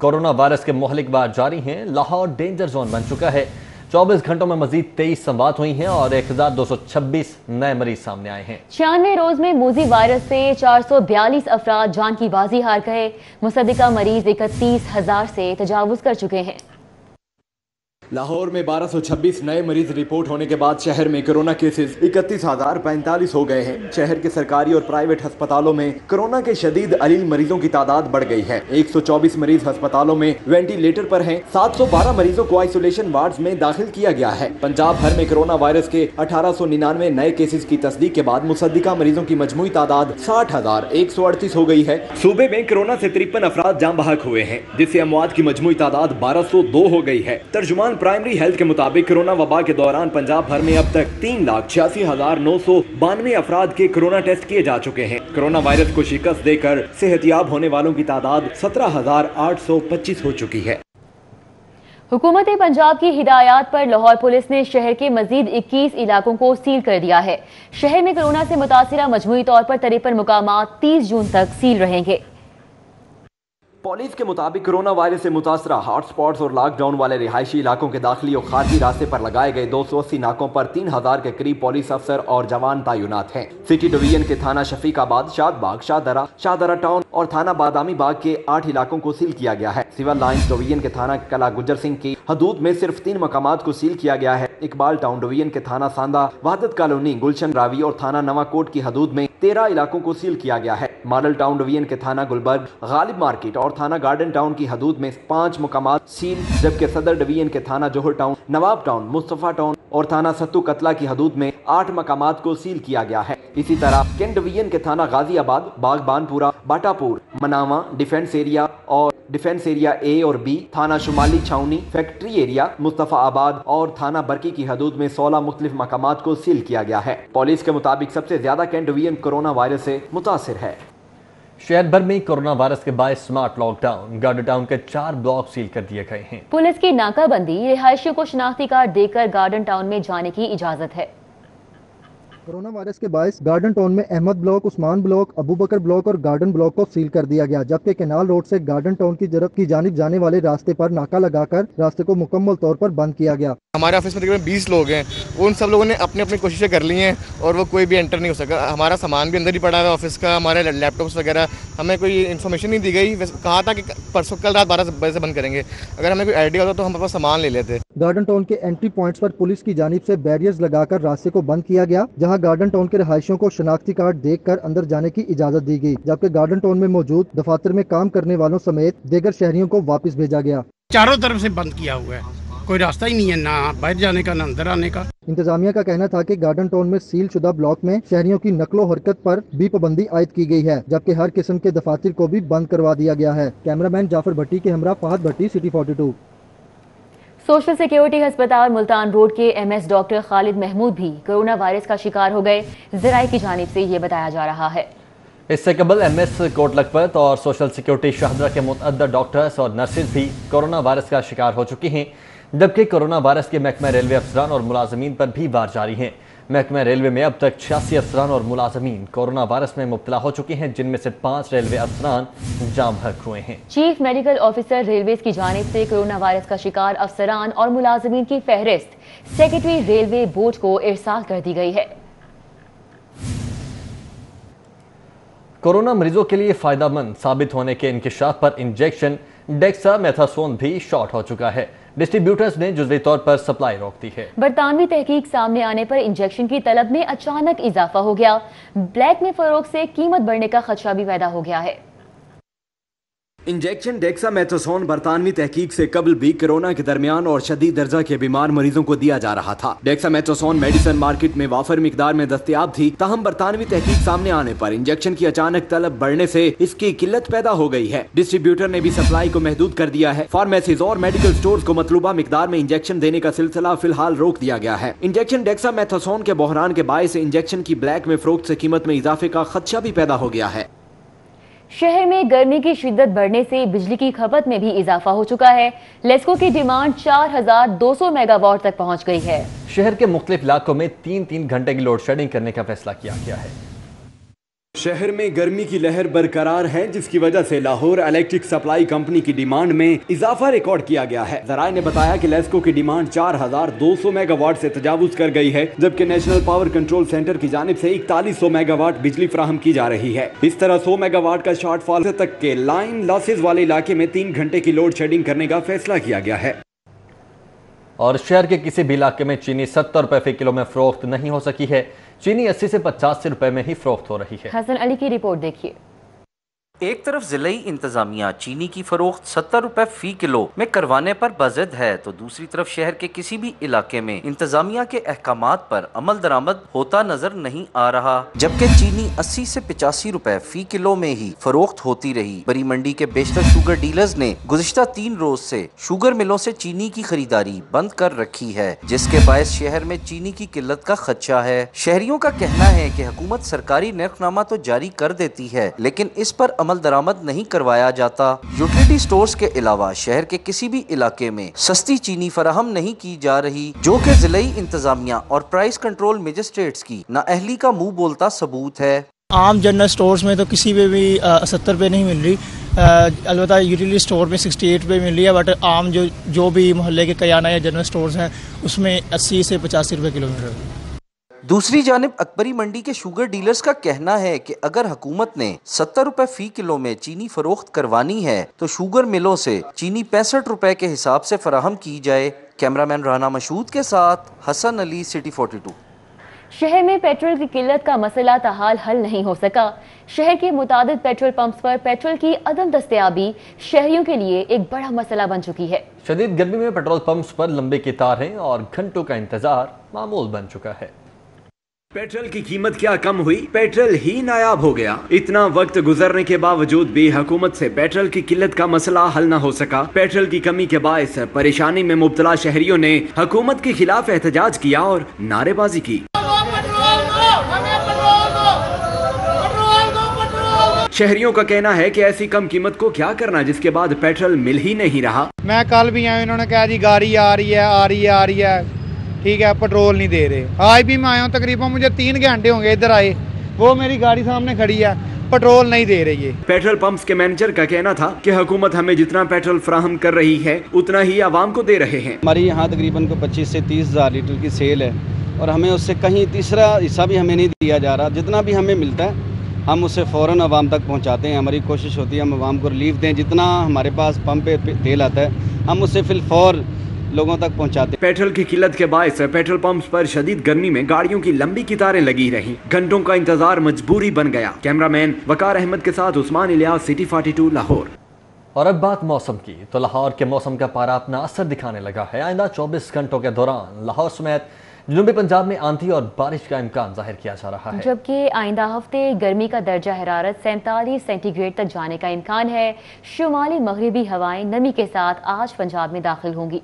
Corona virus के मुहलिक बार जारी हैं। लाहौर डेंजर जोन बन चुका है। 24 घंटों में मजीद 23 संवात हुई हैं और 1226 नए मरीज सामने आए हैं। 96 रोज में मूजी वायरस से 442 अफराद जान की बाजी हार गए। मुसद्दिका मरीज 31,000 से तजावुज कर चुके हैं। लाहौर में 1226 नए मरीज रिपोर्ट होने के बाद शहर में कोरोना केसेस 31,045 हो गए हैं। शहर के सरकारी और प्राइवेट अस्पतालों में कोरोना के शदीद अलील मरीजों की तादाद बढ़ गई है। 124 मरीज अस्पतालों में वेंटिलेटर पर हैं। 712 मरीजों को आइसोलेशन वार्ड्स में दाखिल किया गया है। पंजाब भर में कोरोना वायरस के 1899 नए केसेस की तस्दीक के बाद मुसद्दिका मरीजों की मजमूई तादाद 60,138 हो गई है। सूबे में कोरोना से 53 अफराद जान बहक हुए हैं, जिससे अमवात की मजमूई तादाद 1202 हो गई है। तर्जुमान प्राइमरी हेल्थ के मुताबिक कोरोना वबा के दौरान पंजाब भर में अब तक 3,86,992 अफराद के कोरोना टेस्ट किए जा चुके हैं। कोरोना वायरस को शिकस्त देकर सेहतियाब होने वालों की तादाद 17,825 हो चुकी है। हुकूमत पंजाब की हिदायत पर लाहौर पुलिस ने शहर के मजीद 21 इलाकों को सील कर दिया है। शहर में कोरोना से मुतासिरा मजमूई तौर पर 53 मुकामात 30 जून तक सील रहेंगे। पुलिस के मुताबिक कोरोना वायरस से मुतासरा हॉटस्पॉट्स और लॉकडाउन वाले रिहायशी इलाकों के दाखिली और खारजी रास्ते पर लगाए गए 280 नाकों पर 3,000 के करीब पुलिस अफसर और जवान तैनात हैं। सिटी डिवीजन के थाना शफीकाबाद, शादबाग, शाहदरा टाउन और थाना बादामी बाग के 8 इलाकों को सील किया गया है। सिविल लाइंस डिवीजन के थाना कला गुजर सिंह की हदूद में सिर्फ 3 मकामात को सील किया गया है। इकबाल टाउन डिवीजन के थाना सांदा, वहादत कॉलोनी, गुलशन रावी और थाना नवाकोट की हदूद में 13 इलाकों को सील किया गया है। मॉडल टाउन डिवीजन के थाना गुलबर्ग, गालिब मार्केट और थाना गार्डन टाउन की हदूद में 5 मुकामात सील, जबकि सदर डिवीजन के थाना जोहर टाउन, नवाब टाउन, मुस्तफा टाउन और थाना सत्तू कतला की हदूद में 8 मकामात को सील किया गया है। इसी तरह कैंट डिवीजन के थाना गाजियाबाद, बागबानपुरा, बाटापुर, मनावा, डिफेंस एरिया और डिफेंस एरिया ए और बी, थाना शुमाली छावनी, फैक्ट्री एरिया, मुस्तफा आबाद और थाना बरकी की हदूद में 16 मुख्तलिफ मकामात को सील किया गया है। पुलिस के मुताबिक सबसे ज्यादा कैंट डिवीजन कोरोना वायरस से मुतासिर है। शहर भर में कोरोना वायरस के बायस स्मार्ट लॉकडाउन, गार्डन टाउन के 4 ब्लॉक सील कर दिए गए हैं। पुलिस की नाकाबंदी, रिहायशियों को शनाख्ती कार्ड देकर गार्डन टाउन में जाने की इजाजत है। कोरोना वायरस के बायस गार्डन टाउन में अहमद ब्लॉक, उस्मान ब्लॉक, अबू बकर ब्लॉक और गार्डन ब्लॉक को सील कर दिया गया, जबकि कैनाल रोड से गार्डन टाउन की तरफ की जानिब जाने वाले रास्ते पर नाका लगाकर रास्ते को मुकम्मल तौर पर बंद किया गया। हमारे ऑफिस में तकरीबन 20 लोग हैं, उन सब लोगों ने अपनी अपनी कोशिशें कर ली हैं और वो कोई भी एंटर नहीं हो सका। हमारा सामान भी अंदर ही पड़ा है ऑफिस का, हमारे लैपटॉप्स वगैरह, हमें कोई इन्फॉर्मेशन नहीं दी गई। कहा था कि परसों कल रात 12 बजे से बंद करेंगे, अगर हमें कोई आइडिया होता तो हम अपना सामान ले लेते। गार्डन टाउन के एंट्री पॉइंट्स पर पुलिस की जानिब से बैरियर्स लगाकर रास्ते को बंद किया गया, जहां गार्डन टाउन के रहायशियों को शनाख्ती कार्ड देखकर अंदर जाने की इजाजत दी गई, जबकि गार्डन टाउन में मौजूद दफातर में काम करने वालों समेत दीगर शहरियों को वापस भेजा गया। चारों तरफ से बंद किया हुआ है, कोई रास्ता ही नहीं है, ना बाहर जाने का ना अंदर आने का। इंतजामिया का कहना था कि गार्डन टाउन में सील शुदा ब्लॉक में शहरियों की नकलो हरकत पर भी पाबंदी आयद की गई है, जबकि हर किस्म के दफातर को भी बंद करवा दिया गया है। कैमरामैन जाफर भट्टी के हमरा फहद भट्टी, सिटी 42। सोशल सिक्योरिटी अस्पताल मुल्तान रोड के एमएस डॉक्टर खालिद महमूद भी कोरोना वायरस का शिकार हो गए, ज़राए की जानिब से ये बताया जा रहा है। इससे कबल एमएस कोट लखपत और सोशल सिक्योरिटी शाहदरा के मुतअद्दिद डॉक्टर्स और नर्सेज भी कोरोना वायरस का शिकार हो चुकी हैं, जबकि कोरोना वायरस के महकमा रेलवे अफसरान और मुलाजमीन पर भी वार जारी हैं। महकमा रेलवे में अब तक 86 अफसरान और मुलाजमीन कोरोना वायरस में मुब्तला हो चुके हैं, जिनमें से 5 रेलवे अफसरान जाम बहक हुए हैं। चीफ मेडिकल ऑफिसर रेलवेज की जानिब से कोरोना वायरस का शिकार अफसरान और मुलाजमीन की फहरिस्त सेक्रेटरी रेलवे बोर्ड को इरसाल कर दी गई है। कोरोना मरीजों के लिए फायदेमंद साबित होने के इंकिशाफ पर इंजेक्शन डेक्सामेथासोन भी शॉर्ट हो चुका है। डिस्ट्रीब्यूटर्स ने जुज़वी तौर पर सप्लाई रोक दी है। बरतानवी तहकीक सामने आने पर इंजेक्शन की तलब में अचानक इजाफा हो गया। ब्लैक में फरोख से कीमत बढ़ने का खदशा भी पैदा हो गया है। इंजेक्शन डेक्सामेथासोन बरतानवी तहकीक से कबल भी कोरोना के दरमियान और शदीद दर्जा के बीमार मरीजों को दिया जा रहा था। डेक्सामेथासोन मेडिसिन मार्केट में वाफर मिकदार में दस्तयाब थी, ताहम बरतानवी तहकीक सामने आने पर इंजेक्शन की अचानक तलब बढ़ने से इसकी किल्लत पैदा हो गई है। डिस्ट्रीब्यूटर ने भी सप्लाई को महदूद कर दिया है। फार्मेसीज और मेडिकल स्टोर्स को मतलूबा मिकदार में इंजेक्शन देने का सिलसिला फिलहाल रोक दिया गया है। इंजेक्शन डेक्सामेथासोन के बहरान के बायस इंजेक्शन की ब्लैक में फरोख्त से कीमत में इजाफे का खदशा भी पैदा हो गया है। शहर में गर्मी की शिद्दत बढ़ने से बिजली की खपत में भी इजाफा हो चुका है। लेस्को की डिमांड 4200 मेगावाट तक पहुंच गई है। शहर के मुख्तलिफ इलाकों में 3-3 घंटे की लोड शेडिंग करने का फैसला किया गया है। शहर में गर्मी की लहर बरकरार है, जिसकी वजह से लाहौर इलेक्ट्रिक सप्लाई कंपनी की डिमांड में इजाफा रिकॉर्ड किया गया है। जराये ने बताया कि लेस्को की डिमांड 4200 मेगावाट से तजावुज कर गई है, जबकि नेशनल पावर कंट्रोल सेंटर की जानिब से 4100 मेगावाट बिजली फराहम की जा रही है। इस तरह 100 मेगावाट का शॉर्टफॉल तक के लाइन लॉसेज वाले इलाके में 3 घंटे की लोड शेडिंग करने का फैसला किया गया है। और शहर के किसी भी इलाके में चीनी 70 रुपए फी किलो में फरोख्त नहीं हो सकी है। चीनी 80 से 85 रुपए में ही फरोख्त हो रही है। हसन अली की रिपोर्ट देखिए। एक तरफ जिले इंतजामिया चीनी की फरोख्त 70 रुपए फी किलो में करवाने पर बाज़िद है, तो दूसरी तरफ शहर के किसी भी इलाके में इंतजामिया के अहकामात पर अमल दरामद होता नजर नहीं आ रहा, जबकि चीनी 80 से 85 रुपए फी किलो में ही फरोख्त होती रही। बड़ी मंडी के बेशतर शुगर डीलर्स ने गुज़िश्ता 3 रोज से शुगर मिलों से चीनी की खरीदारी बंद कर रखी है, जिसके बायस शहर में चीनी की किल्लत का खदशा है। शहरियों का कहना है कि हुकूमत सरकारी नर्खनामा तो जारी कर देती है, लेकिन इस पर अमल दरामद नहीं करवाया जाता। यूटिलिटी स्टोर्स के अलावा शहर के किसी भी इलाके में सस्ती चीनी फराहम नहीं की जा रही, जो कि जिले इंतजामिया और प्राइस कंट्रोल मजिस्ट्रेट्स की नाअहली का मुंह बोलता सबूत है। आम जनरल स्टोर्स में तो किसी पे भी 70 रुपये नहीं मिल रही, अलबत्ता यूटिलिटी स्टोर में 68 रुपये मिल रही है, बट आम जो भी मोहल्ले के कयाना या जनरल स्टोर्स हैं उसमें 80 से 85 रुपये किलो मिल रहा है। दूसरी जानिब अकबरी मंडी के शुगर डीलर्स का कहना है कि अगर हुकूमत ने 70 रुपए फी किलो में चीनी फरोख्त करवानी है तो शुगर मिलों से चीनी 65 रुपए के हिसाब से फराहम की जाए। कैमरामैन राना मशहूद के साथ हसन अली, सिटी 42। शहर में पेट्रोल की किल्लत का मसला ताहाल हल नहीं हो सका। शहर के मुतादिद पेट्रोल पंप्स पर पेट्रोल की अदम दस्तयाबी शहरियों के लिए एक बड़ा मसला बन चुकी है। शदीद गर्मी में पेट्रोल पंप्स पर लंबे कतारें और घंटों का इंतजार मामूल बन चुका है। पेट्रोल की कीमत क्या कम हुई, पेट्रोल ही नायाब हो गया। इतना वक्त गुजरने के बावजूद भी हुकूमत से पेट्रोल की किल्लत का मसला हल न हो सका। पेट्रोल की कमी के बायस परेशानी में मुब्तला शहरियों ने हुकूमत के खिलाफ एहतजाज किया और नारेबाजी की। शहरियों का कहना है कि ऐसी कम कीमत को क्या करना, जिसके बाद पेट्रोल मिल ही नहीं रहा। मैं कल भी आया, इन्होंने कहा जी गाड़ी आ रही है, ठीक है, पेट्रोल नहीं दे रहे। आज भी मैं आया हूँ, तकरीबन मुझे 3 घंटे होंगे इधर आए, वो मेरी गाड़ी सामने खड़ी है, पेट्रोल नहीं दे रही है। पेट्रोल पंप्स के मैनेजर का कहना था कि हुकूमत हमें जितना पेट्रोल फराहम कर रही है उतना ही आवाम को दे रहे हैं। हमारी यहाँ तकरीबन को 25 से 30 हज़ार लीटर की सेल है और हमें उससे कहीं तीसरा हिस्सा भी हमें नहीं दिया जा रहा। जितना भी हमें मिलता है हम उसे फ़ौरन आवाम तक पहुँचाते हैं। हमारी कोशिश होती है हम आवाम को रिलीफ दें, जितना हमारे पास पंप पे तेल आता है हम उसे फिलफौर लोगों तक पहुंचाते। पेट्रोल की किल्लत के बायस पेट्रोल पंप्स पर शदीद गर्मी में गाड़ियों की लंबी कतारें लगी रहीं। घंटों का इंतजार मजबूरी बन गया। कैमरामैन वकार अहमद के साथ उस्मान इलियास, सिटी 42 लाहौर। और अब बात मौसम की, तो लाहौर के मौसम का पारा अपना असर दिखाने लगा है। आइंदा 24 घंटों के दौरान लाहौर समेत जनूबी पंजाब में आंधी और बारिश का इम्कान जाहिर किया जा रहा है, जबकि आइंदा हफ्ते गर्मी का दर्जा हरारत 47 सेंटीग्रेड तक जाने का इम्कान है। शुमाली मगरिबी हवाएं नमी के साथ आज पंजाब में दाखिल होंगी।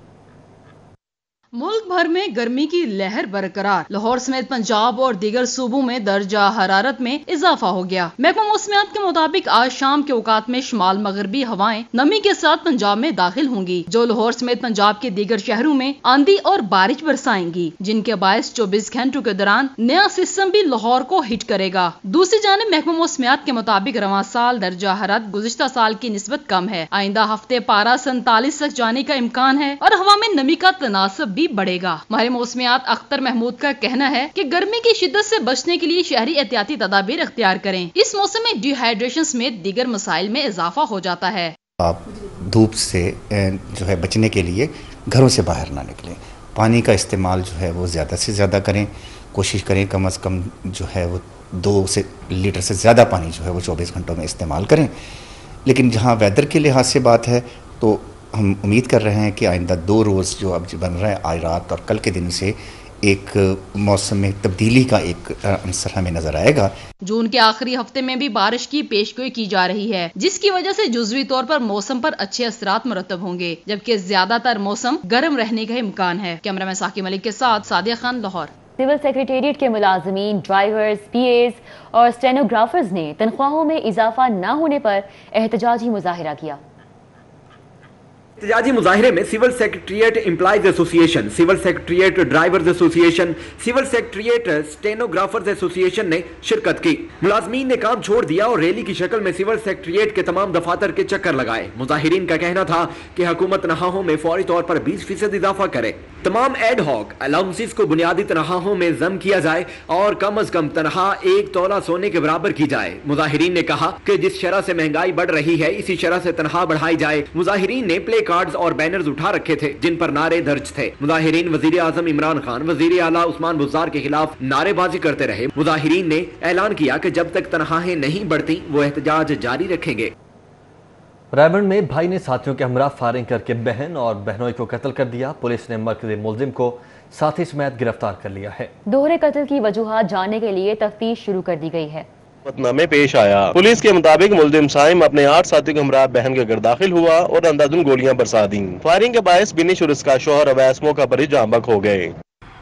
मुल्क भर में गर्मी की लहर बरकरार। लाहौर समेत पंजाब और दीगर सूबों में दर्जा हरारत में इजाफा हो गया। महकमा मौसमियात के मुताबिक आज शाम के औकात में शुमाल मगरबी हवाएं नमी के साथ पंजाब में दाखिल होंगी, जो लाहौर समेत पंजाब के दीगर शहरों में आंधी और बारिश बरसाएंगी, जिनके बायस 24 घंटों के दौरान नया सिस्टम भी लाहौर को हिट करेगा। दूसरी जानिब महकमा मौसमियात के मुताबिक रवां साल दर्जा हरारत गुज़िश्ता साल की निस्बत कम है। आइंदा हफ्ते पारा 47 तक जाने का इम्कान है और हवा में नमी का तनासब भी बढ़ेगा। माहिर मौसमियात अख्तर महमूद का कहना है कि गर्मी की शिद्दत से बचने के लिए शहरी एहतियाती तदाबीर अख्तियार करें। इस मौसम में डिहाइड्रेशन समेत दीगर मसाइल में इजाफा हो जाता है। आप धूप से जो है बचने के लिए घरों से बाहर ना निकलें। पानी का इस्तेमाल जो है वो ज़्यादा से ज़्यादा करें। कोशिश करें कम से कम जो है वो 2 लीटर से ज़्यादा पानी जो है वो 24 घंटों में इस्तेमाल करें। लेकिन जहाँ वेदर के लिहाज से बात है तो हम उम्मीद कर रहे हैं कि आइंदा 2 रोज़ जो अब बन रहा है, आज रात और कल के दिन से एक मौसम में तब्दीली का एक अंसर हमें नजर आएगा। जून के आखिरी हफ्ते में भी बारिश की पेशगोई की जा रही है, जिसकी वजह से जुज़वी तौर पर मौसम पर अच्छे असरात मुरतब होंगे, जबकि ज्यादातर मौसम गर्म रहने का इम्कान है। कैमरामैन साकी मलिक के साथ सादिया खान, लाहौर। सिविल सेक्रेटेरिएट के मुलाजमीन, ड्राइवर्स, पीएस और स्टेनोग्राफर्स ने तनख्वाहों में इजाफा न होने पर एहतजाजी मुजाहिरा किया। एहतजाजी मुजाहिरे में civil secretariat employees association, civil secretariat drivers association, civil secretariat stenographers association ने शिरकत की। मुलाजमीन ने काम छोड़ दिया और रैली की शक्ल में सिविल सेक्रेटरिएट के तमाम दफातर के चक्कर लगाए। मुजाहिरीन का कहना था कि हुकूमत तनख्वाहों में फौरी तौर पर 20% इजाफा करे, तमाम एड हॉक अलाउंसेस को बुनियादी तनख्वाहों में जम किया जाए और कम अज कम तनख्वाह 1 तोला सोने के बराबर की जाए। मुजाहिरीन ने कहा कि जिस शरह से महंगाई बढ़ रही है इसी शरह से तनख्वाह बढ़ाई जाए। मुजाहिरीन ने प्ले कार्ड्स और बैनर्स उठा रखे थे जिन पर नारे दर्ज थे। मुजाहिरीन वजीर आजम इमरान खान, वजीर आला उस्मान बुज़दार के खिलाफ नारेबाजी करते रहे। मुजाहिरीन ने ऐलान किया कि जब तक तनख्वाहें नहीं बढ़ती वो एहतजाज जारी रखेंगे। रायबंड में भाई ने साथियों के हमरा फायरिंग करके बहन और बहनोई को कत्ल कर दिया। पुलिस ने मरकजी मुलजिम को साथी समेत गिरफ्तार कर लिया है। दोहरे कत्ल की वजूहात जानने के लिए तफ्तीश शुरू कर दी गई है। में पेश आया। पुलिस के मुताबिक मुलजिम साइम अपने 8 साथियों के हमरा बहन के घर दाखिल हुआ और अंधाधुन गोलियां बरसा दी। फायरिंग के बायस बिनिश और इसका शोहर अवैस मौका पर ही जाँ बक हो गए।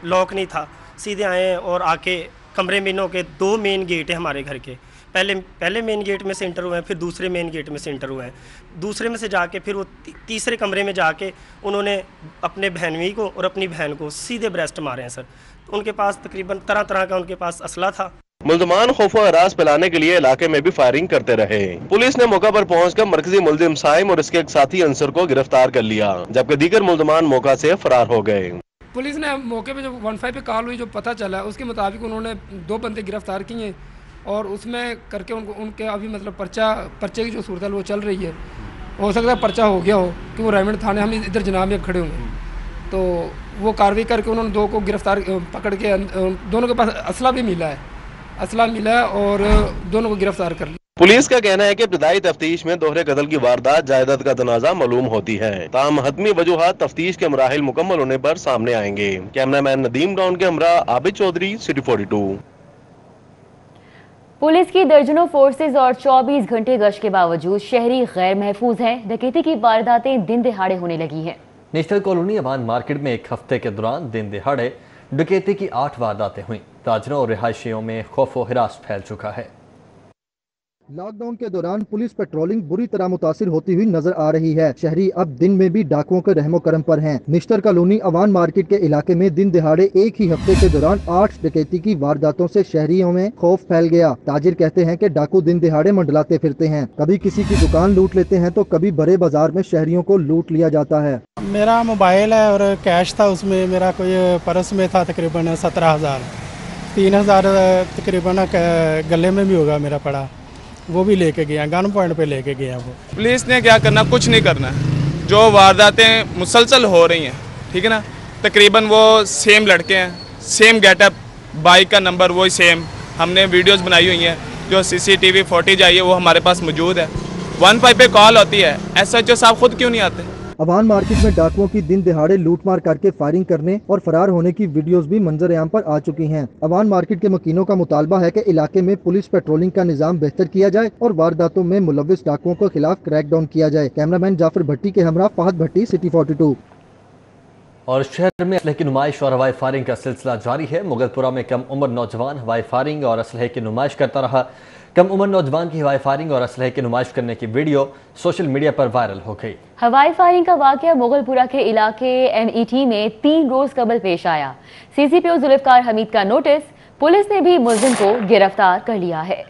लॉक नहीं था, सीधे आए और आके कमरे में इनों के 2 मेन गेट है हमारे घर के। पहले मेन गेट में से इंटर हुए हैं, फिर दूसरे मेन गेट में से इंटर हुए हैं। दूसरे में से जाके फिर वो तीसरे कमरे में जाके उन्होंने अपने बहनवी को और अपनी बहन को सीधे ब्रेस्ट मारे हैं सर। उनके पास तकरीबन तरह तरह का उनके पास असला था। मुल्ज़मान खौफ व हरास फैलाने के लिए इलाके में भी फायरिंग करते रहे। पुलिस ने मौका पर पहुंचकर मरकजी मुलजिम साइम और इसके एक साथी अंसर को गिरफ्तार कर लिया, जबकि दीगर मुल्ज़मान मौका से फरार हो गए। पुलिस ने मौके पे जो 15 पे कॉल हुई, जो पता चला उसके मुताबिक उन्होंने 2 बंदे गिरफ्तार किए और उसमें करके उनके अभी मतलब पर्चे की जो सूरत वो चल रही है। हो सकता है पर्चा हो गया हो कि वो रायमंड थाने हम इधर जनाब में खड़े होंगे, तो वो कार्रवाई करके उन्होंने 2 को गिरफ्तार पकड़ के, दोनों के पास असला भी मिला है और दोनों को गिरफ्तार कर लिया। पुलिस का कहना है कि इब्तदाई तफ्तीश में दोहरे कत्ल की वारदात जायदाद का तनाजा मालूम होती है। ताहम हतमी वजूहात तफ्तीश के मराहिल मुकम्मल होने पर सामने आएंगे। कैमरामैन नदीम ग्राउंड के हमरा आबिद चौधरी, सिटी 42। पुलिस की दर्जनों फोर्सेज और 24 घंटे गश्त के बावजूद शहरी गैर महफूज हैं। डकैती की वारदातें दिन दहाड़े होने लगी हैं। नेशनल कॉलोनी अवान मार्केट में एक हफ्ते के दौरान दिन दहाड़े डकैती की 8 वारदातें हुई। ताजरों और रिहायशियों में खौफ व हिरास फैल चुका है। लॉकडाउन के दौरान पुलिस पेट्रोलिंग बुरी तरह मुतासिर होती हुई नजर आ रही है। शहरी अब दिन में भी डाकुओं के रहमो करम पर हैं। निश्तर कॉलोनी अवान मार्केट के इलाके में दिन दिहाड़े एक ही हफ्ते के दौरान 8 डकैती की वारदातों से शहरियों में खौफ फैल गया। ताजिर कहते हैं कि डाकू दिन दिहाड़े मंडलाते फिरते हैं, कभी किसी की दुकान लूट लेते हैं तो कभी बड़े बाजार में शहरियों को लूट लिया जाता है। मेरा मोबाइल है और कैश था, उसमें मेरा कोई पर्स में था तकरीबन 17,000, 3,000 तकरीबन गले में भी होगा मेरा पड़ा, वो भी लेके गया, गन पॉइंट पे लेके गया वो। पुलिस ने क्या करना, कुछ नहीं करना। जो वारदातें मुसलसल हो रही हैं, ठीक है ना, तकरीबन वो सेम लड़के हैं, सेम गेटअप, बाइक का नंबर वही सेम। हमने वीडियोस बनाई हुई हैं, जो CCTV फुटेज आई है वो हमारे पास मौजूद है। 15 पे कॉल होती है, SHO साहब खुद क्यों नहीं आते? अवान मार्केट में डाकुओं की दिन दिहाड़े लूटमार करके फायरिंग करने और फरार होने की वीडियोस भी मंजर-ए-आम पर आ चुकी हैं। अवान मार्केट के मकीनों का मुतालबा है कि इलाके में पुलिस पेट्रोलिंग का निजाम बेहतर किया जाए और वारदातों में मुलव्विस डाकुओं के खिलाफ क्रैकडाउन किया जाए। कैमरामैन जाफर भट्टी के हमरा फहद भट्टी, सिटी 42। और शहर में असलहे की नुमाइश और हवाई फायरिंग का सिलसिला जारी है। मुगलपुरा में कम उम्र नौजवान हवाई फायरिंग और असलहे की नुमाइश करता रहा। कम उम्र नौजवान की हवाई फायरिंग और असलहे की नुमाइश करने की वीडियो सोशल मीडिया पर वायरल हो गई। हवाई फायरिंग का वाकया मुगलपुरा के इलाके MET में 3 रोज कबल पेश आया। CCPO जुल्फकार हमीद का नोटिस, पुलिस ने भी मुलजिम को गिरफ्तार कर लिया है।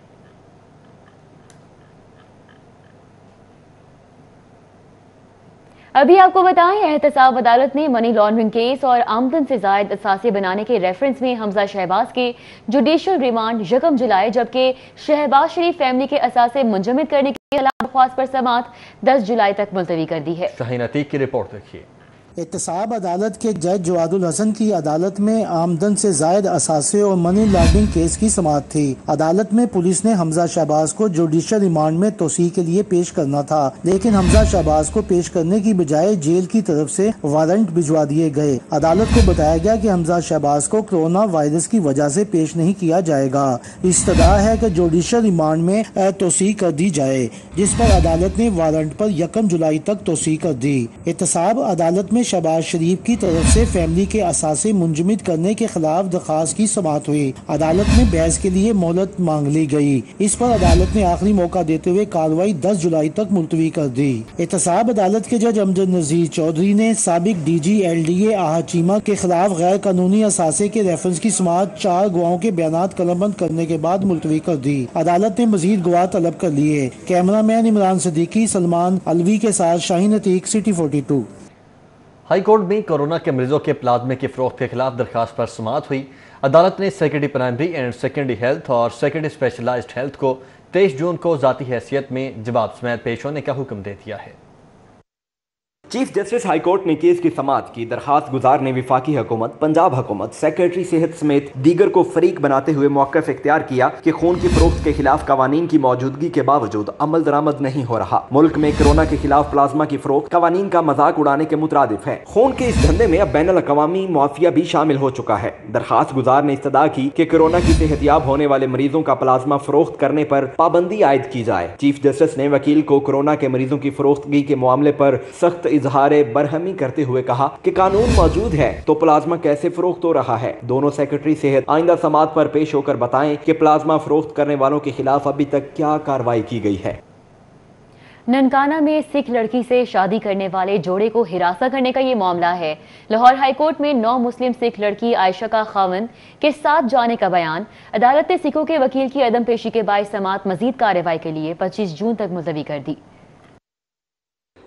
अभी आपको बताएं, एहतसाब अदालत ने मनी लॉन्ड्रिंग केस और आमदन से जायद असासे बनाने के रेफरेंस में हमजा शहबाज के जुडिशियल रिमांड 1 जुलाई जबकि शहबाज शरीफ फैमिली के असासे मुंजमद करने की दरख्वास्त पर समाअत 10 जुलाई तक मुलतवी कर दी है। शाहीन अतीक की रिपोर्ट देखिए। एहतसाब अदालत के जज जवादुल हसन की अदालत में आमदन से जायद असासे और मनी लॉन्ड्रिंग केस की समाअत थी। अदालत में पुलिस ने हमजा शहबाज को जुडिशियल रिमांड में तोसी के लिए पेश करना था, लेकिन हमजा शहबाज को पेश करने की बजाय जेल की तरफ से वारंट भिजवा दिए गए। अदालत को बताया गया कि हमजा शहबाज को कोरोना वायरस की वजह से पेश नहीं किया जाएगा। इस्तदा है कि जुडिशियल रिमांड में तोसी कर दी जाए, जिस पर अदालत ने वारंट पर 1 जुलाई तक तोसी कर दी। एहतसाब अदालत में शहबाज शरीफ की तरफ से फैमिली के असासे मुंजमद करने के खिलाफ दरखास्त की समाअत हुई। अदालत में बहस के लिए मोहलत मांग ली गई। इस पर अदालत ने आखिरी मौका देते हुए कार्रवाई 10 जुलाई तक मुलतवी कर दी। एहतसाब अदालत के जज अमजद नजीर चौधरी ने साबिक DG LDA आहा चीमा के खिलाफ गैर कानूनी असासे के रेफरेंस की समाअत 4 गवाहों के बयानात कलमबंद करने के बाद मुलतवी कर दी। अदालत ने मजीद गवाह तलब कर लिए। कैमरामैन इमरान सिद्दीकी, सलमान अलवी के साथ Shaheen Atiq, city 42। High court में कोरोना के मरीजों के प्लाज्मे की फरोख्त के खिलाफ दरखास्त पर समाअत हुई। अदालत ने secondary primary and secondary health और सेकेंडरी स्पेशलाइज्ड हेल्थ को 23 जून को ज़ाती हैसियत में जवाब समेत पेश होने का हुक्म दे दिया है। चीफ जस्टिस हाई कोर्ट ने केस की समाअत की। दरखास्त गुजार ने विफाकी हुकूमत, पंजाब हुकूमत, सेक्रेटरी सेहत समेत दीगर को फरीक बनाते हुए मौक़िफ़ इख्तियार किया कि खून की फरोख्त के खिलाफ कवानीन की मौजूदगी के बावजूद अमल दरामद नहीं हो रहा। मुल्क में कोरोना के खिलाफ प्लाज्मा की फरोख्त कवानीन का मजाक उड़ाने के मुतरादिफ है। खून के इस धंधे में अब बैनुल अक़वामी माफिया भी शामिल हो चुका है। दरखास्त गुजार ने इस्तदा की कि कोरोना की सेहतियाब होने वाले मरीजों का प्लाज्मा फरोख्त करने पर पाबंदी आयद की जाए। चीफ जस्टिस ने वकील को कोरोना के मरीजों की फरोख्तगी के मामले पर सख्त इजहार बरहमी करते हुए कहा कि कानून मौजूद है तो प्लाज्मा कैसे फरोख्त हो रहा है। दोनों सेक्रेटरी सेहत आइंदा समाअत पर पेश होकर बताएं कि प्लाज्मा फरोख्त करने वालों के खिलाफ अभी तक क्या कार्रवाई की गई है। ननकाना में सिख लड़की से शादी करने वाले जोड़े को हिरासत करने का ये मामला है। लाहौर हाई कोर्ट में 9 मुस्लिम सिख लड़की आयशा का खावन के साथ जाने का बयान। अदालत ने सिखों के वकील की अदम पेशी के बाइस समाअत मजीद कार्रवाई के लिए 25 जून तक मुलतवी कर दी।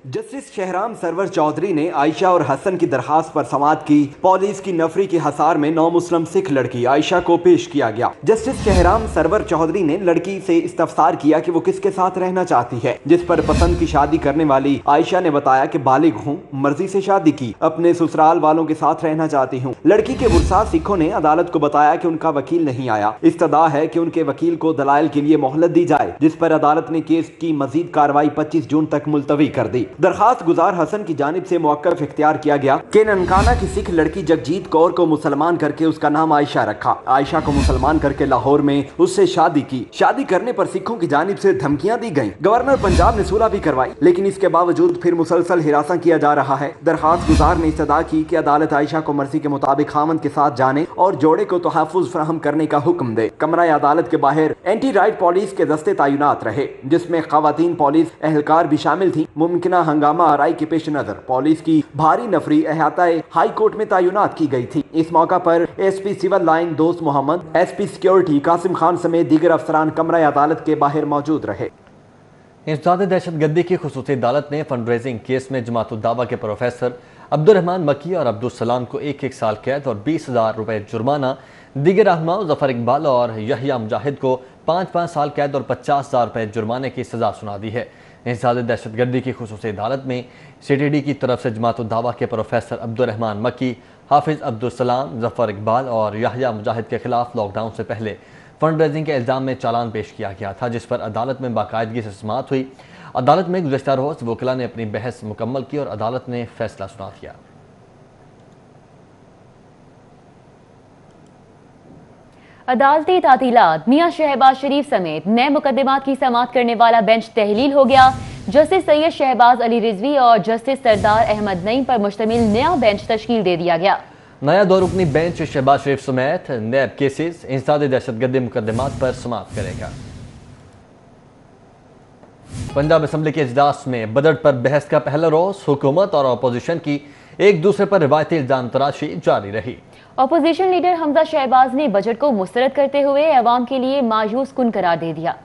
जस्टिस शहराम सरवर चौधरी ने आयशा और हसन की दरखास्त पर समाअत की। पुलिस की नफरी की हसार में 9 मुस्लिम सिख लड़की आयशा को पेश किया गया। जस्टिस शहराम सरवर चौधरी ने लड़की से इस्तफसार किया कि वो किसके साथ रहना चाहती है, जिस पर पसंद की शादी करने वाली आयशा ने बताया कि बालिग हूँ, मर्जी से शादी की, अपने ससुराल वालों के साथ रहना चाहती हूँ। लड़की के वुरसा सिखों ने अदालत को बताया कि उनका वकील नहीं आया। इस्तदा है कि उनके वकील को दलाइल के लिए मोहलत दी जाए, जिस पर अदालत ने केस की मजीद कार्रवाई 25 जून तक मुलतवी कर दी। दरखास्त गुजार हसन की जानिब से मौक़िफ़ इख्तियार किया गया कि ननकाना की सिख लड़की जगजीत कौर को मुसलमान करके उसका नाम आयशा रखा। आयशा को मुसलमान करके लाहौर में उससे शादी की। शादी करने पर सिखों की जानिब से धमकियां दी गईं। गवर्नर पंजाब ने सुलह भी करवाई, लेकिन इसके बावजूद फिर मुसलसल हिरासत किया जा रहा है। दरखास्त गुजार ने इस्तदा की कि अदालत आयशा को मर्जी के मुताबिक खामन के साथ जाने और जोड़े को तहफ़्फ़ुज़ फराहम करने का हुक्म दे। कमरा अदालत के बाहर एंटी राइट पुलिस के दस्ते तैनात रहे, जिसमें खवातीन पुलिस एहलकार भी शामिल थी। मुमकिना हंगामा आराई के पेश नजर पुलिस की भारी नफरी अहाताए हाई कोर्ट में तैनात की गई थी। इस मौका पर SP सिविल लाइन दोस्त मोहम्मद, SP सिक्योरिटी कासिम खान समेत दीगर अफसरान कमरा अदालत के बाहर मौजूद रहे। इंसदाद दहशतगर्दी की खुसूसी अदालत ने फंड रेजिंग केस में जमातुल दावा के प्रोफेसर अब्दुर्रहमान मक्की और अब्दुल सलाम को 1-1 साल कैद और 20,000 रुपए जुर्माना, दीगर रहनुमा जफर इकबाल और यहिया मुजाहिद को 5-5 साल कैद और 50,000 रुपए जुर्माने की सजा सुना दी है। इंसदाद दहशतगर्दी की खुसूसी अदालत में CTD की तरफ से जमातुल दावा के प्रोफेसर अब्दुर्रहमान मक्की, हाफिज अब्दुल सलाम, जफर इकबाल और यहिया मुजाहिद के खिलाफ लॉकडाउन से पहले फंड रेजिंग के इल्ज़ाम में चालान पेश किया गया था, जिस पर अदालत में बाकायदगी से समाअत हुई। अदालत में गुज़श्ता रोज़ वकीला ने अपनी बहस मुकम्मल की और अदालत ने फैसला सुना दिया। अदालती तातीलात, मियां शहबाज शरीफ समेत नए मुकदमात की समाअत करने वाला बेंच तहलील हो गया। जस्टिस सैयद शहबाज अली रिजवी और जस्टिस सरदार अहमद नईम पर मुश्तमिल नया बेंच तश्कील दे दिया गया। नया 2 रुकनी बेंच शहबाज शरीफ समेत नैब केसेस, इंसदाद दहशतगर्दी मुकदमात पर समाअत करेगा। पंजाब असम्बली के इजलास में बजट पर बहस का पहला रोज हुकूमत और अपोजिशन की एक दूसरे पर रिवायती इल्जाम तराशी जारी रही। अपोजिशन लीडर हमजा शहबाज ने बजट को मुस्तरद करते हुए अवाम के लिए मायूस कुन करार दे दिया।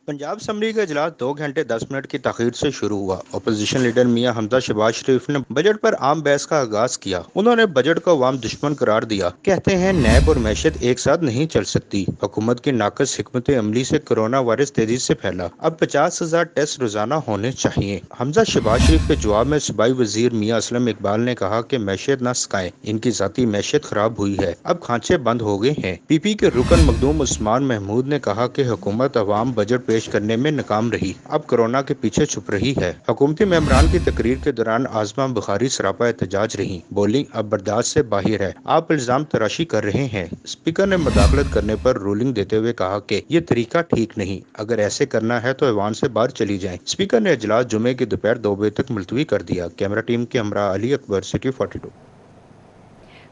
पंजाब असम्बली का इजलास 2 घंटे 10 मिनट की तखीर से शुरू हुआ। अपोजिशन लीडर मियां हमजा शहबाज शरीफ ने बजट पर आम बहस का आगाज किया। उन्होंने बजट को अवाम दुश्मन करार दिया। कहते हैं नैब और मैशत एक साथ नहीं चल सकती। हुकूमत की नाकस हिकमत अमली से कोरोना वायरस तेजी से फैला। अब 50,000 टेस्ट रोजाना होने चाहिए। हमजा शहबाज शरीफ के जवाब में सूबाई वजीर मियां असलम इकबाल ने कहा कि मैशत न सकाए, इनकी जाती मैशत खराब हुई है, अब खांचे बंद हो गए हैं। PP के रुकन मखदूम उस्मान महमूद ने कहा कि हुकूमत अवाम बजट पेश करने में नाकाम रही, अब कोरोना के पीछे छुप रही है। हुकूमती मेंबरान की तकरीर के दौरान आज़मा बुखारी सरापा एहतजाज रही, बोली अब बर्दाश्त से बाहर है, आप इल्जाम तराशी कर रहे हैं। स्पीकर ने मुदाखलत करने पर रूलिंग देते हुए कहा कि ये तरीका ठीक नहीं, अगर ऐसे करना है तो ऐवान से बाहर चली जाएं। स्पीकर ने इजलास जुमे की दोपहर 2 बजे तक मुलतवी कर दिया। कैमरा टीम के हमरा अली अकबर, सिटी 42।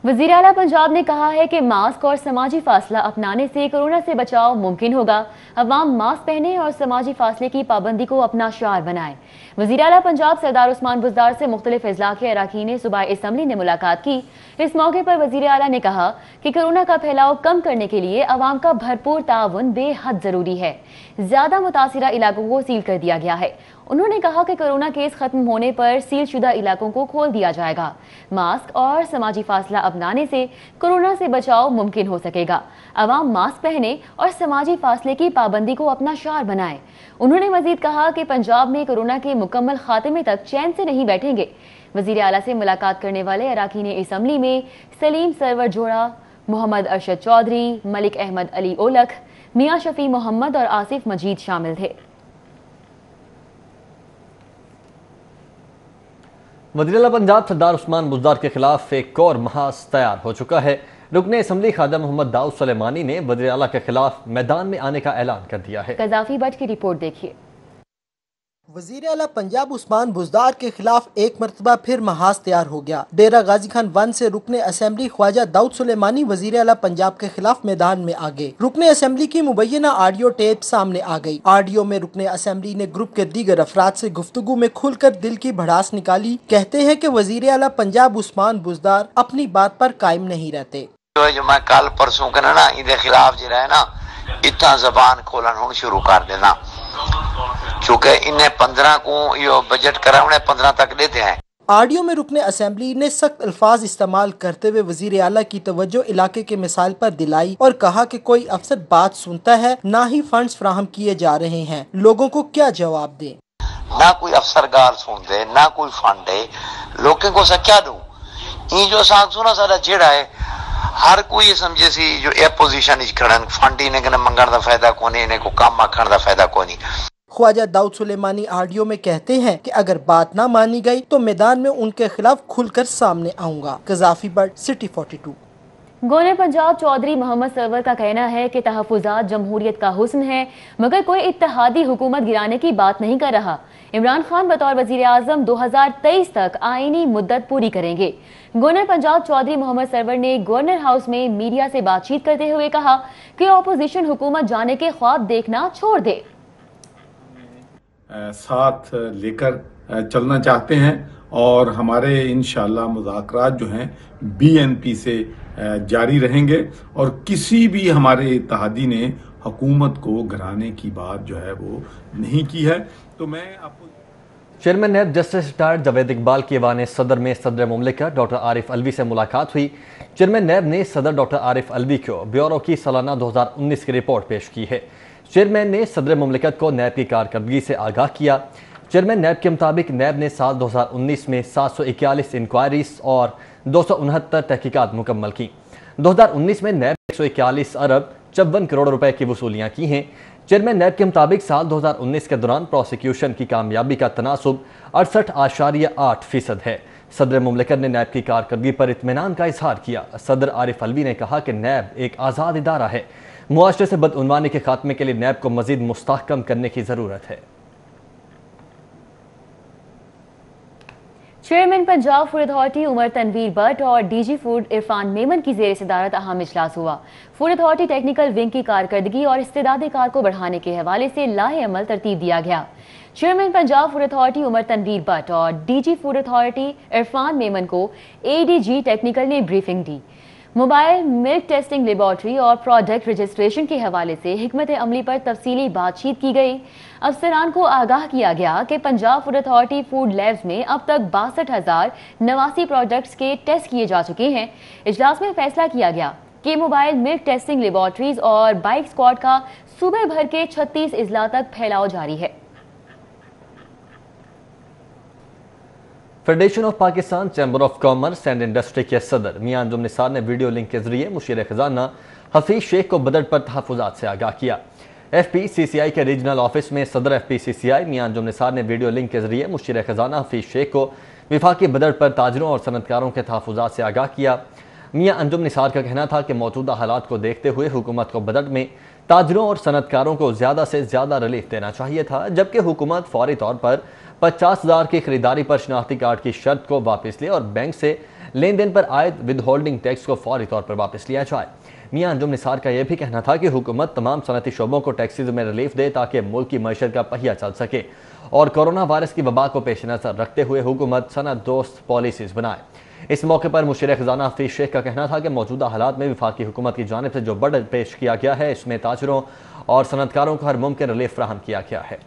वज़ीर आला पंजाब ने कहा है कि मास्क और समाजी फासला अपनाने से कोरोना से बचाव मुमकिन होगा। अवाम मास्क पहने और समाजी फासले की पाबंदी को अपना शिआर बनाए। वज़ीर आला पंजाब सरदार उस्मान बुज़दार से मुख्तलिफ अज़ला के अरकान सूबाई असम्बली ने मुलाकात की। इस मौके पर वज़ीर आला ने कहा कि कोरोना का फैलाव कम करने के लिए अवाम का भरपूर ताउन बेहद ज़रूरी है। ज़्यादा मुतासिरा इलाकों को सील कर दिया गया है। उन्होंने कहा कि कोरोना केस खत्म होने पर सील शुदा इलाकों को खोल दिया जाएगा। मास्क और समाजी फासला अपनाने से कोरोना से बचाव मुमकिन हो सकेगा। अवाम मास्क पहने और समाजी फासले की पाबंदी को अपना शिआर बनाए। उन्होंने मजीद कहा कि पंजाब में कोरोना के मुकम्मल खात्मे तक चैन से नहीं बैठेंगे। वज़ीर आला से मुलाकात करने वाले अरकान असम्बली में सलीम सरवर जोड़ा, मोहम्मद अरशद चौधरी, मलिक अहमद अली ओलख, मियाँ शफी मोहम्मद और आसिफ मजीद शामिल थे। वज़ीर आला पंजाब सरदार उस्मान बुज़दार के खिलाफ एक और महाज तैयार हो चुका है। रुकने असम्बली खादम मोहम्मद दाऊद सुलेमानी ने वज़ीर आला के खिलाफ मैदान में आने का ऐलान कर दिया है। कज़ाफी भट्ट की रिपोर्ट देखिए। वज़ीर आला पंजाब उस्मान बुज़दार के खिलाफ एक मरतबा फिर महाज तैयार हो गया। डेरा गाजी खान 1 से रुकने असेंबली ख्वाजा दाऊद सुलेमानी वज़ीर आला पंजाब के खिलाफ मैदान में आ गए। रुकने असेंबली की मुबैना ऑडियो टेप सामने आ गई। ऑडियो में रुकने असेंबली ने ग्रुप के दीगर अफराद से गुफ्तगू में खुलकर दिल की भड़ास निकाली। कहते हैं कि वज़ीर आला पंजाब उस्मान बुज़दार अपनी बात पर कायम नहीं रहते। जो मैं कल परसों के ना इनके खिलाफ जो है ना इतना जबान खोलन हूँ शुरू कर देना, चूँकि इन्हें 15 को यो बजट करा उन्हें 15 तक देते हैं। ऑडियो में रुकने असेंबली ने सख्त अल्फाज इस्तेमाल करते हुए वज़ीर आला की तवज्जो इलाके के मिसाइल पर दिलाई और कहा कि कोई अफसर बात सुनता है ना ही फंड्स फराहम किए जा रहे हैं, लोगों को क्या जवाब दे। ना कोई अफसर गाल सुन दे, ना कोई फंड है, लोगों को क्या दूं। ये जो साग सुना सारा जेड़ा है हर कोई ये समझे सी जो ए पोजीशन इच खड़न फंड इन्हें कने मंगण दा फायदा कोनी, इन्हें को काम आखण दा फायदा कोनी। ख्वाजा दाऊद सुलेमानी ऑडियो में कहते हैं कि अगर बात ना मानी गई तो मैदान में उनके खिलाफ खुलकर सामने आऊंगा। कज़ाफी बर्ड, सिटी 42। गवर्नर पंजाब चौधरी मोहम्मद सरवर का कहना है कि तहफ़्फ़ुज़ात जमहूरियत का हुस्न है, मगर कोई इत्तेहादी हुकूमत गिराने की बात नहीं कर रहा। इमरान खान बतौर वज़ीर आज़म 2023 तक आईनी मुद्दत पूरी करेंगे। गवर्नर पंजाब चौधरी मोहम्मद सरवर ने गवर्नर हाउस में मीडिया से बातचीत करते हुए कहा कि अपोजिशन हुकूमत जाने के ख्वाब देखना छोड़ दे। साथ लेकर चलना चाहते हैं और हमारे इंशाअल्लाह मुज़ाकरात जो हैं BNP से जारी रहेंगे और किसी भी हमारे इत्तेहादी ने हुकूमत को गिराने की बात जो है वो नहीं की है। तो मैं आपको chairman NAB justice retired Javed Iqbal की ऐवान सदर में सदर मुमलिकत डॉक्टर आरिफ अलवी से मुलाकात हुई। चेयरमैन नैब ने सदर डॉक्टर आरिफ अलवी को ब्यूरो की सालाना 2019 की रिपोर्ट पेश की है। चेयरमैन ने सदर मुमलिकत को नैब की कारकर्दगी से आगाह किया। चेयरमैन नैब के मुताबिक नैब ने साल 2019 में 741 इंक्वायरीज और 269 तहकीकात मुकम्मल की। 2019 में नैब 141 अरब 54 करोड़ रुपए की वसूलियाँ की हैं। चेयरमैन नैब के मुताबिक साल 2019 के दौरान प्रोसिक्यूशन की कामयाबी का तनासुब 68.8% है। सदर मुमलिकत ने नैब की कारकर्दगी पर इत्मीनान का इजहार किया। सदर आरिफ अलवी ने कहा कि नैब एक आज़ाद इदारा है, मुआशरे से बदउनवानी के खात्मे के लिए नैब को मजीद मुस्तहकम करने की ज़रूरत है। Chairman Punjab food authority Umar Tanveer Bhatt और DG फूड इरफान मेमन की ज़ेर सदारत अहम इजलास हुआ। फूड अथॉरिटी टेक्निकल विंग की कारकर्दगी और इस्तेदाद कार को बढ़ाने के हवाले से लाहे अमल तरतीब दिया गया। Chairman Punjab food authority Umar Tanveer Bhatt और DG food authority Irfan Memon को ADG टेक्निकल ने ब्रीफिंग दी। मोबाइल मिल्क टेस्टिंग लेबॉर्ट्री और प्रोडक्ट रजिस्ट्रेशन के हवाले से हिकमत अमली पर तफसीली बातचीत की गई। अफसरान को आगाह किया गया कि Punjab food authority food labs में अब तक 62,089 प्रोडक्ट्स के टेस्ट किए जा चुके हैं। इजलास में फैसला किया गया कि मोबाइल मिल्क टेस्टिंग लेबॉर्ट्रीज और बाइक स्क्वाड का सूबे भर के 36 अजला तक फैलाव जारी है। Federation of Pakistan chamber of commerce and industry के सदर मियां अंजुम निसार ने वीडियो लिंक के जरिए मुशीर खजाना हफीज शेख को बजट पर तहफ़्फ़ुज़ात से आगाह किया। FPCCI के रीजनल ऑफिस में सदर FPCCI मियां अंजुम निसार ने वीडियो लिंक के जरिए मुशीर खजाना हफीज शेख को विफाकी बजट पर ताजरों और सनतकारों के तहफ़्फ़ुज़ात से आगाह किया। मियां अंजुम निसार का कहना था कि मौजूदा हालात को देखते हुए हुकूमत को बजट में ताजरों और सनतकारों को ज़्यादा से ज़्यादा रिलीफ देना चाहिए था, जबकि हुकूमत फौरी तौर पर 50,000 की खरीदारी पर शनाख्ती कार्ड की शर्त को वापस ले और बैंक से लेन देन पर आयद विद होल्डिंग टैक्स को फौरी तौर पर वापस लिया जाए। मियां अंजुम निसार का यह भी कहना था कि हुकूमत तमाम सनती शोबों को टैक्सेज में रिलीफ दे ताकि मुल्क की मईशत का पहिया चल सके और कोरोना वायरस की वबा को पेश नज़र रखते हुए हुकूमत सनत दोस्त पॉलिसीज बनाए। इस मौके पर मुशीर खजाना हफीज शेख का कहना था कि मौजूदा हालात में वफाकी हुकूमत की जानिब से जो बजट पेश किया गया है इसमें ताजरों और सनतकारों को हर मुमकिन रिलीफ फराहम किया गया है।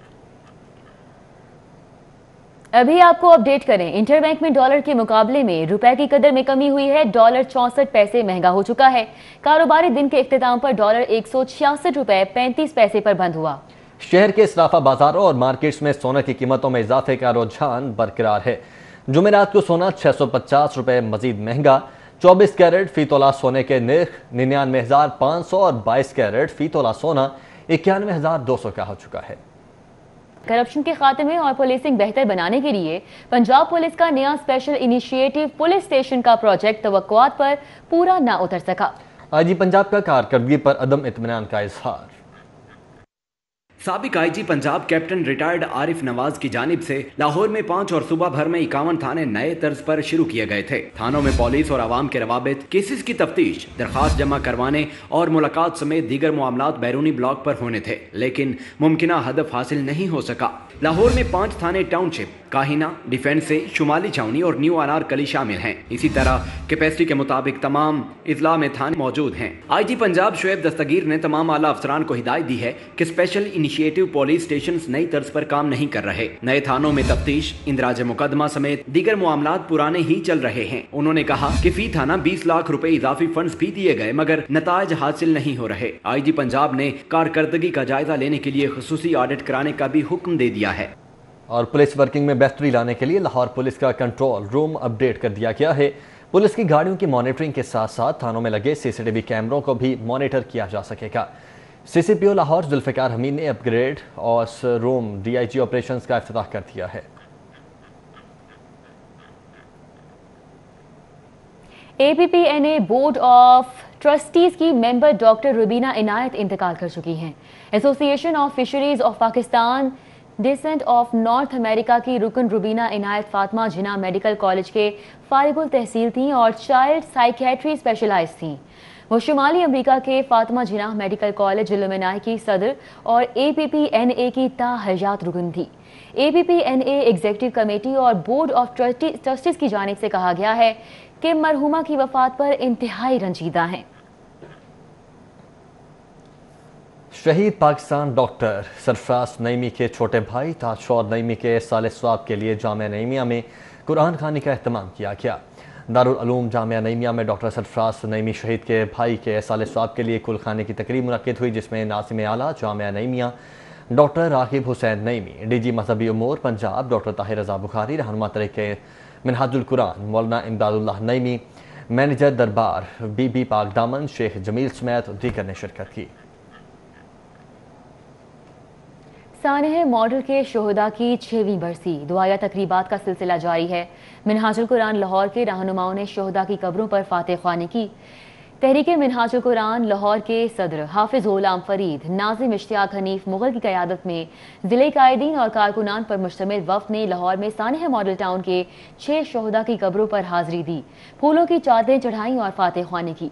अभी आपको अपडेट करें, इंटरबैंक में डॉलर के मुकाबले में रुपए की कदर में कमी हुई है। डॉलर 64 पैसे महंगा हो चुका है। कारोबारी दिन के इख्तिताम पर डॉलर 166 रुपए 35 पैसे पर बंद हुआ। शहर के सराफा बाजारों और मार्केट्स में सोने की कीमतों में इजाफे का रुझान बरकरार है। जुमेरात को सोना 650 रुपए मजीद महंगा, 24 कैरेट फी तोला सोने के निर्ख 99,500 और 22 कैरेट फी तोला सोना 91,200 का हो चुका है। करप्शन के खात्मे और पुलिसिंग बेहतर बनाने के लिए पंजाब पुलिस का नया स्पेशल इनिशिएटिव पुलिस स्टेशन का प्रोजेक्ट तवक्कुआत पर पूरा ना उतर सका। IG पंजाब का कारकर्दगी पर अदम इत्मीनान का इजहार। साबिक IG Punjab captain retired Arif Nawaz की जानिब से लाहौर में 5 और सूबा भर में 51 थाने नए तर्ज पर शुरू किए गए थे। थानों में पुलिस और आवाम के रवाबित, केसेस की तफ्तीश, दरखास्त जमा करवाने और मुलाकात समेत दीगर मामलात बैरूनी ब्लॉक पर होने थे, लेकिन मुमकिना हदफ हासिल नहीं हो सका। लाहौर में 5 थाने टाउनशिप, काहिना, डिफेंस से शुमाली छावनी और न्यू अनारकली शामिल हैं। इसी तरह कैपेसिटी के मुताबिक तमाम इजला में थाने मौजूद हैं। IG पंजाब शुएब दस्तगीर ने तमाम आला अफसरान को हिदायत दी है कि स्पेशल इनिशिएटिव पुलिस स्टेशन नई तर्ज पर काम नहीं कर रहे। नए थानों में तफ्तीश, इंदराज मुकदमा समेत दीगर मामलात पुराने ही चल रहे हैं। उन्होंने कहा कि फी थाना 20 लाख रुपए इजाफी फंड्स भी दिए गए मगर नताइज हासिल नहीं हो रहे। IG पंजाब ने कारकर्दगी का जायजा लेने के लिए खुसूसी ऑडिट कराने का भी हुक्म दे दिया है। और पुलिस वर्किंग में बेहतरी लाने के लिए लाहौर पुलिस का कंट्रोल रूम अपडेट कर दिया गया है। पुलिस की गाड़ियों की मॉनिटरिंग के साथ साथ थानों में लगे CCTV कैमरों को भी मॉनिटर किया जा सकेगा। CCPO लाहौर जुल्फिकार हमीद ने अपग्रेड और रूम DIG ऑपरेशंस का इफ्तिताह कर दिया है। APPNA बोर्ड ऑफ ट्रस्टीज की मेंबर डॉक्टर रुबीना इनायत इंतकाल कर चुकी हैं। Association of fisheries of Pakistan descent of north America की रुकन रुबीना इनायत फातिमा जिन्ना मेडिकल कॉलेज के फारिगुल तहसील थीं और चाइल्ड साइकेट्री स्पेशलाइज थीं। वो शुमाली अमेरिका के फातिमा जिन्ना मेडिकल कॉलेज इल्लुमिनाई की सदर और APPNA की ताहयात रुकन थी। APPNA एग्जीक्यूटिव कमेटी और बोर्ड ऑफ ट्रस्टीज की जानिब से कहा गया है कि मरहुमा की वफात पर इंतहाई रंजीदा हैं। शहीद पाकिस्तान डॉक्टर सरफराज नईमी के छोटे भाई ताजशौर नईमी के साल स्वाब के लिए जामिया नईमिया में कुरान खानी का एहतमाम किया गया। दारुल उलूम जामिया नईमिया में डॉक्टर सरफराज नईमी शहीद के भाई के साल स्वाब के लिए कुल खाने की तकरीब मुनक्किद हुई, जिसमें नाज़िम आला जामिया नईमिया डॉक्टर रागिब हुसैन नईमी, DG मजहबी उमूर पंजाब डॉक्टर ताहिर रज़ा बुखारी, रहनुमा तरीक़े मिनहाजुल कुरान मौलाना इमदादुल्लाह नईमी, मैनेजर दरबार BB पाक दामन शेख जमील समेत दीगर ने शिरकत की। सानेह मॉडल के शोहदा की 6वीं बरसी दुआया तकरीबात का सिलसिला जारी है। मिनहाजुल कुरान लाहौर के रहनुमाओं ने शोहदा की कब्रों पर फातह ख्वानी की। तहरीक मिनहाजुल कुरान लाहौर के सदर हाफिज गुलाम फरीद, नाजिम इश्तियाक हनीफ मुगल की क़यादत में ज़िले कायदीन और कारकुनान पर मुश्तमिल वफ़द ने लाहौर में सानेह मॉडल टाउन के 6 शोहदा की कब्रों पर हाजिरी दी, फूलों की चादरें चढ़ाई और फातह ख्वानी की।